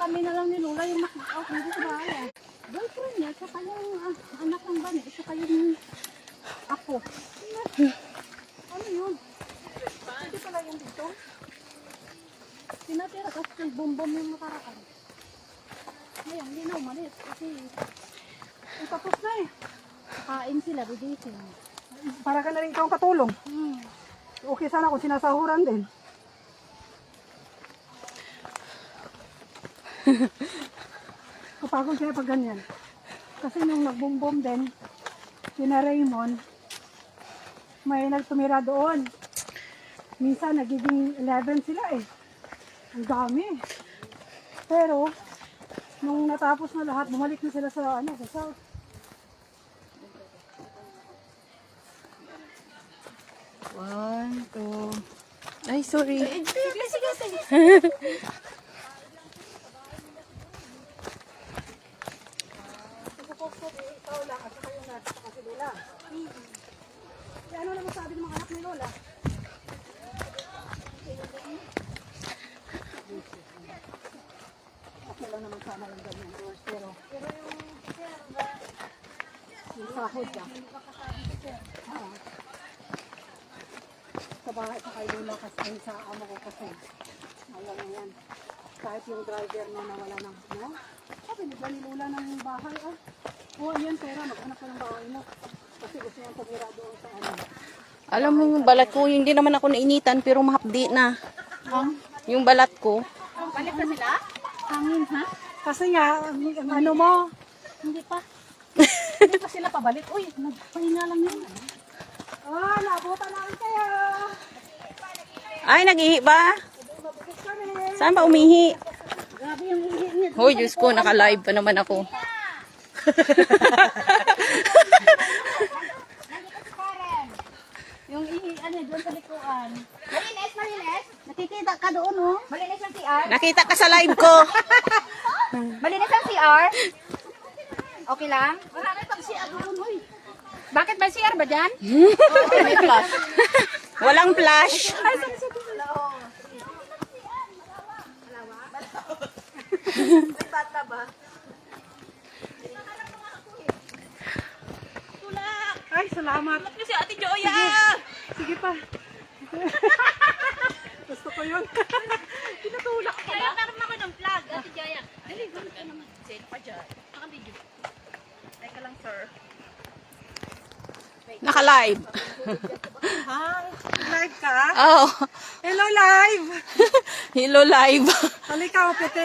kami na lang ni Lola yung knock-out dito sa bahay. Boyfriend niya, saka yung anak ng bani, saka yung ako. Ano yun? Hindi pala yung dito. Sinatira kasi nag-boom-boom yung nakaraan. Ngayon, hindi na umalis kasi tapos na eh. Kain sila, bidisin. Para ka na rin ikaw katulong. Okay sana kung sinasahuran din. Kapagod siya pag ganyan. Kasi nung nag-boom-boom din, sina Raymond, may nagtumira doon. Minsan nagiging 11 sila eh. Ang dami. Pero, nung natapos na lahat, bumalik na sila sa, sa south. One, two. Ay, sorry. Sige. Ikaw lang at saka yung nasa sa kasi Lola. Ano naman sabi ng mga anak ni Lola? Okay lang naman sana yung ganyan. Pero yung sahod ka. Sa bahay pa kay Lola kasi sa amo ko kasi. Alam na yan. Kahit yung driver na nawala ng sabi nila ni Lola ng bahay Oo, yan pera. Mag-anak ka ng bahay mo. Kasi gusto niyang tumira doon sa Alam mo yung balat ko, hindi naman ako nainitan pero mahapdi na. Yung balat ko. Balik na sila? Hangin, ha? Kasi nga, ano mo, Hindi pa. Hindi pa sila pabalik. Uy, nagpahinga lang yun. nabutan namin kayo. Ay, nag-ihi ba? Saan ba umihi? Grabe yung ihi niya. Hoy, Diyos ko, naka-live pa naman ako. Yung ihi, doon sa likuan. Malinis. Nakikita ka doon, oh. Malinis ang CR. Nakita ka sa live ko. Malinis ang CR. Okay lang? Wala na pag siya doon, uy. Bakit ba CR ba dyan? May flash. Walang flash. Bata ba? Ay, salamat. Si Ate Joya. Sige pa. Gusto ko yun. Pinatulak ko Kaya karoon ako ng vlog, Ate Jaya. Dali, gano'n ka naman. Sit pa dyan. Naka-video. Teka lang, sir. Naka-live. Hi. Live ka? Oh. Hello, live. Hello, live. Halika, pwede